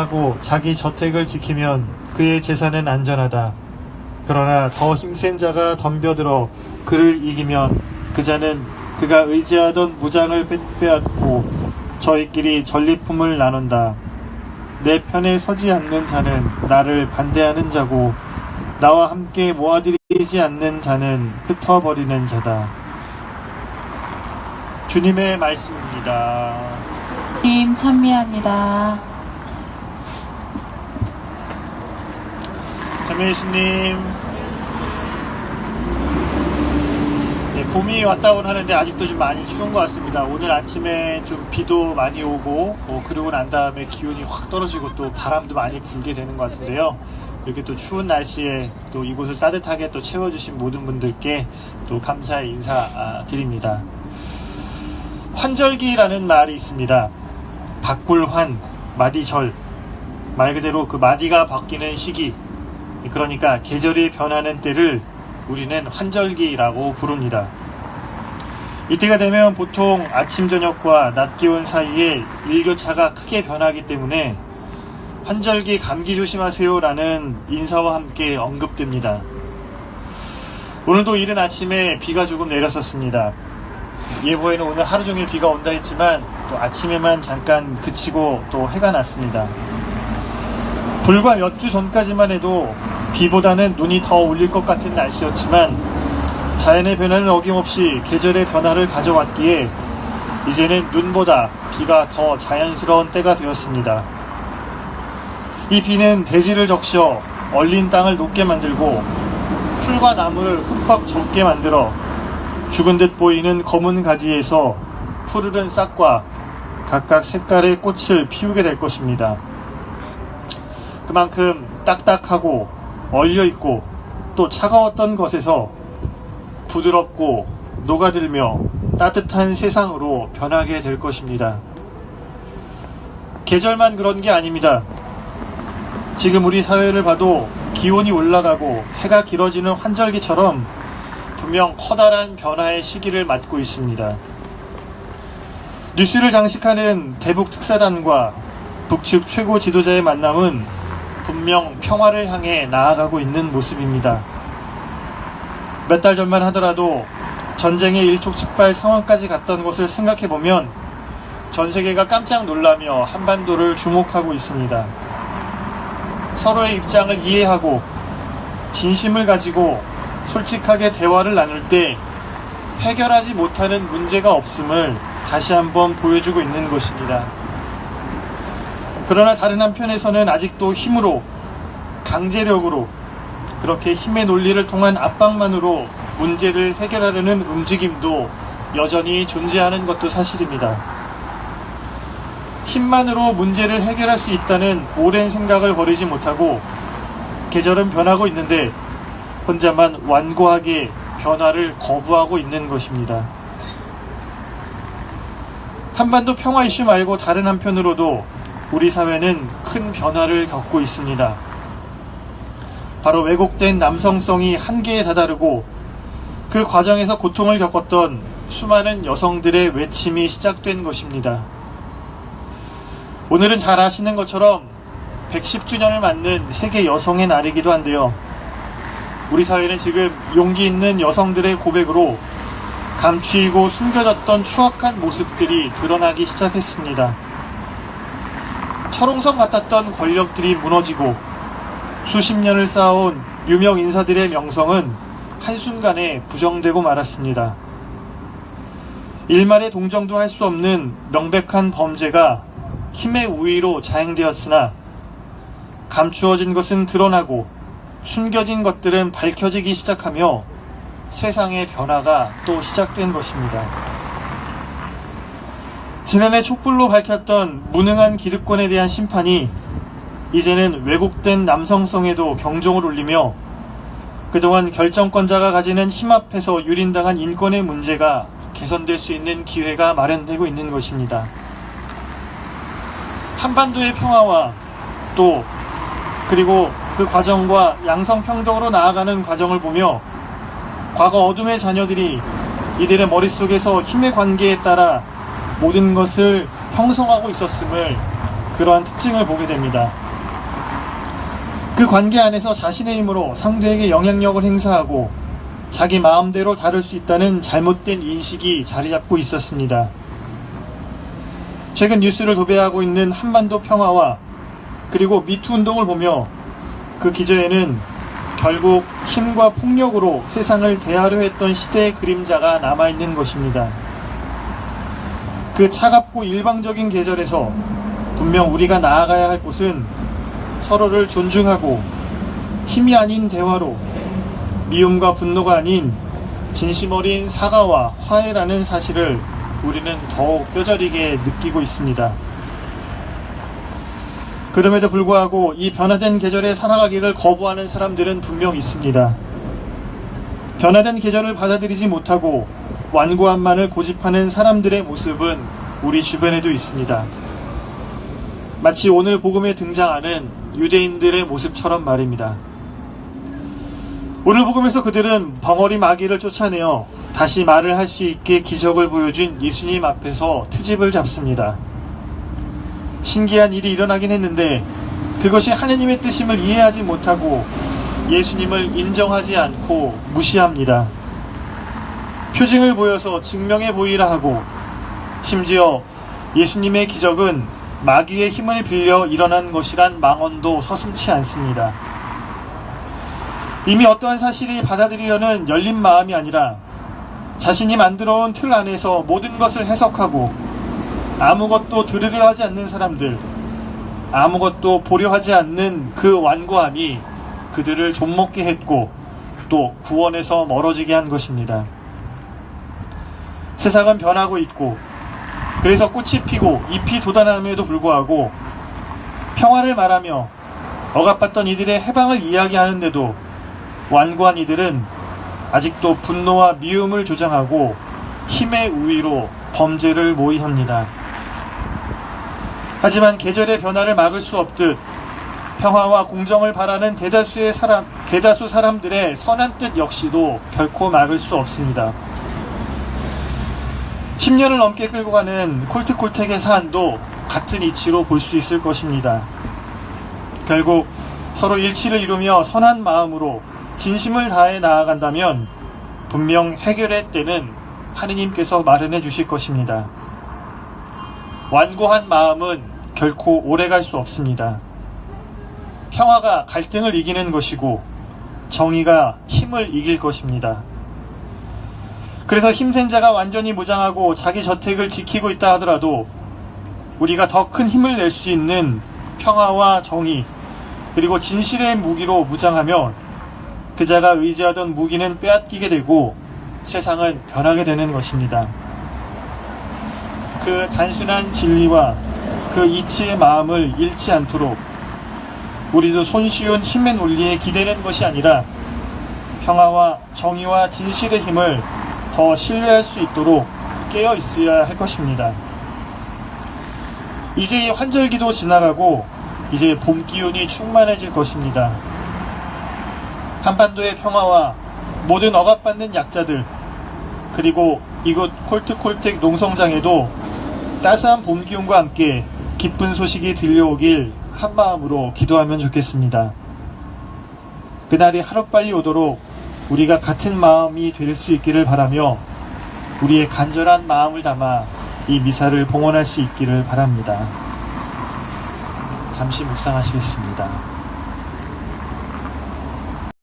방어하고 자기 저택을 지키면 그의 재산은 안전하다. 그러나 더 힘센 자가 덤벼들어 그를 이기면 그 자는 그가 의지하던 무장을 빼앗고 저희끼리 전리품을 나눈다. 내 편에 서지 않는 자는 나를 반대하는 자고 나와 함께 모아들이지 않는 자는 흩어버리는 자다. 주님의 말씀입니다. 주님 찬미합니다. 참여 예수님. 봄이 왔다곤 하는데 아직도 좀 많이 추운 것 같습니다. 오늘 아침에 좀 비도 많이 오고 그러고 난 다음에 기온이 확 떨어지고 또 바람도 많이 불게 되는 것 같은데요. 이렇게 또 추운 날씨에 또 이곳을 따뜻하게 또 채워주신 모든 분들께 또 감사의 인사 드립니다. 환절기라는 말이 있습니다. 박불환, 마디절. 말 그대로 그 마디가 바뀌는 시기, 그러니까 계절이 변하는 때를 우리는 환절기라고 부릅니다. 이때가 되면 보통 아침 저녁과 낮 기온 사이에 일교차가 크게 변하기 때문에 환절기 감기 조심하세요 라는 인사와 함께 언급됩니다. 오늘도 이른 아침에 비가 조금 내렸었습니다. 예보에는 오늘 하루 종일 비가 온다 했지만 또 아침에만 잠깐 그치고 또 해가 났습니다. 불과 몇 주 전까지만 해도 비보다는 눈이 더 올릴 것 같은 날씨였지만 자연의 변화는 어김없이 계절의 변화를 가져왔기에 이제는 눈보다 비가 더 자연스러운 때가 되었습니다. 이 비는 대지를 적셔 얼린 땅을 높게 만들고 풀과 나무를 흠뻑 젖게 만들어 죽은 듯 보이는 검은 가지에서 푸르른 싹과 각각 색깔의 꽃을 피우게 될 것입니다. 그만큼 딱딱하고 얼려있고 또 차가웠던 것에서 부드럽고 녹아들며 따뜻한 세상으로 변하게 될 것입니다. 계절만 그런 게 아닙니다. 지금 우리 사회를 봐도 기온이 올라가고 해가 길어지는 환절기처럼 분명 커다란 변화의 시기를 맞고 있습니다. 뉴스를 장식하는 대북 특사단과 북측 최고 지도자의 만남은 분명 평화를 향해 나아가고 있는 모습입니다. 몇 달 전만 하더라도 전쟁의 일촉즉발 상황까지 갔던 것을 생각해보면 전 세계가 깜짝 놀라며 한반도를 주목하고 있습니다. 서로의 입장을 이해하고 진심을 가지고 솔직하게 대화를 나눌 때 해결하지 못하는 문제가 없음을 다시 한번 보여주고 있는 것입니다. 그러나 다른 한편에서는 아직도 힘으로, 강제력으로, 그렇게 힘의 논리를 통한 압박만으로 문제를 해결하려는 움직임도 여전히 존재하는 것도 사실입니다. 힘만으로 문제를 해결할 수 있다는 오랜 생각을 버리지 못하고 계절은 변하고 있는데 혼자만 완고하게 변화를 거부하고 있는 것입니다. 한반도 평화 이슈 말고 다른 한편으로도 우리 사회는 큰 변화를 겪고 있습니다. 바로 왜곡된 남성성이 한계에 다다르고 그 과정에서 고통을 겪었던 수많은 여성들의 외침이 시작된 것입니다. 오늘은 잘 아시는 것처럼 110주년을 맞는 세계 여성의 날이기도 한데요. 우리 사회는 지금 용기 있는 여성들의 고백으로 감추이고 숨겨졌던 추악한 모습들이 드러나기 시작했습니다. 철옹성 같았던 권력들이 무너지고 수십 년을 쌓아온 유명 인사들의 명성은 한순간에 부정되고 말았습니다. 일말의 동정도 할 수 없는 명백한 범죄가 힘의 우위로 자행되었으나 감추어진 것은 드러나고 숨겨진 것들은 밝혀지기 시작하며 세상의 변화가 또 시작된 것입니다. 지난해 촛불로 밝혔던 무능한 기득권에 대한 심판이 이제는 왜곡된 남성성에도 경종을 울리며 그동안 결정권자가 가지는 힘 앞에서 유린당한 인권의 문제가 개선될 수 있는 기회가 마련되고 있는 것입니다. 한반도의 평화와 또 그리고 그 과정과 양성평등으로 나아가는 과정을 보며 과거 어둠의 자녀들이 이들의 머릿속에서 힘의 관계에 따라 모든 것을 형성하고 있었음을 그러한 특징을 보게 됩니다. 그 관계 안에서 자신의 힘으로 상대에게 영향력을 행사하고 자기 마음대로 다룰 수 있다는 잘못된 인식이 자리 잡고 있었습니다. 최근 뉴스를 도배하고 있는 한반도 평화와 그리고 미투 운동을 보며 그 기저에는 결국 힘과 폭력으로 세상을 대하려 했던 시대의 그림자가 남아있는 것입니다. 그 차갑고 일방적인 계절에서 분명 우리가 나아가야 할 곳은 서로를 존중하고 힘이 아닌 대화로 미움과 분노가 아닌 진심 어린 사과와 화해라는 사실을 우리는 더욱 뼈저리게 느끼고 있습니다. 그럼에도 불구하고 이 변화된 계절에 살아가기를 거부하는 사람들은 분명 있습니다. 변화된 계절을 받아들이지 못하고 완고함만을 고집하는 사람들의 모습은 우리 주변에도 있습니다. 마치 오늘 복음에 등장하는 유대인들의 모습처럼 말입니다. 오늘 복음에서 그들은 벙어리 마귀를 쫓아내어 다시 말을 할 수 있게 기적을 보여준 예수님 앞에서 트집을 잡습니다. 신기한 일이 일어나긴 했는데 그것이 하느님의 뜻임을 이해하지 못하고 예수님을 인정하지 않고 무시합니다. 표징을 보여서 증명해 보이라 하고 심지어 예수님의 기적은 마귀의 힘을 빌려 일어난 것이란 망언도 서슴지 않습니다. 이미 어떠한 사실이 받아들이려는 열린 마음이 아니라 자신이 만들어 온 틀 안에서 모든 것을 해석하고 아무것도 들으려 하지 않는 사람들, 아무것도 보려 하지 않는 그 완고함이 그들을 좀먹게 했고 또 구원에서 멀어지게 한 것입니다. 세상은 변하고 있고 그래서 꽃이 피고 잎이 돋아남에도 불구하고 평화를 말하며 억압받던 이들의 해방을 이야기하는데도 완고한 이들은 아직도 분노와 미움을 조장하고 힘의 우위로 범죄를 모의합니다. 하지만 계절의 변화를 막을 수 없듯 평화와 공정을 바라는 대다수 사람들의 선한 뜻 역시도 결코 막을 수 없습니다. 10년을 넘게 끌고 가는 콜트콜텍의 사안도 같은 이치로 볼 수 있을 것입니다. 결국 서로 일치를 이루며 선한 마음으로 진심을 다해 나아간다면 분명 해결의 때는 하느님께서 마련해 주실 것입니다. 완고한 마음은 결코 오래갈 수 없습니다. 평화가 갈등을 이기는 것이고 정의가 힘을 이길 것입니다. 그래서 힘센 자가 완전히 무장하고 자기 저택을 지키고 있다 하더라도 우리가 더 큰 힘을 낼 수 있는 평화와 정의 그리고 진실의 무기로 무장하면 그 자가 의지하던 무기는 빼앗기게 되고 세상은 변하게 되는 것입니다. 그 단순한 진리와 그 이치의 마음을 잃지 않도록 우리도 손쉬운 힘의 논리에 기대는 것이 아니라 평화와 정의와 진실의 힘을 더 신뢰할 수 있도록 깨어 있어야 할 것입니다. 이제 이 환절기도 지나가고 이제 봄 기운이 충만해질 것입니다. 한반도의 평화와 모든 억압받는 약자들 그리고 이곳 콜트콜텍 농성장에도 따스한 봄 기운과 함께 기쁜 소식이 들려오길 한마음으로 기도하면 좋겠습니다. 그날이 하루빨리 오도록 우리가 같은 마음이 될 수 있기를 바라며 우리의 간절한 마음을 담아 이 미사를 봉헌할 수 있기를 바랍니다. 잠시 묵상하시겠습니다.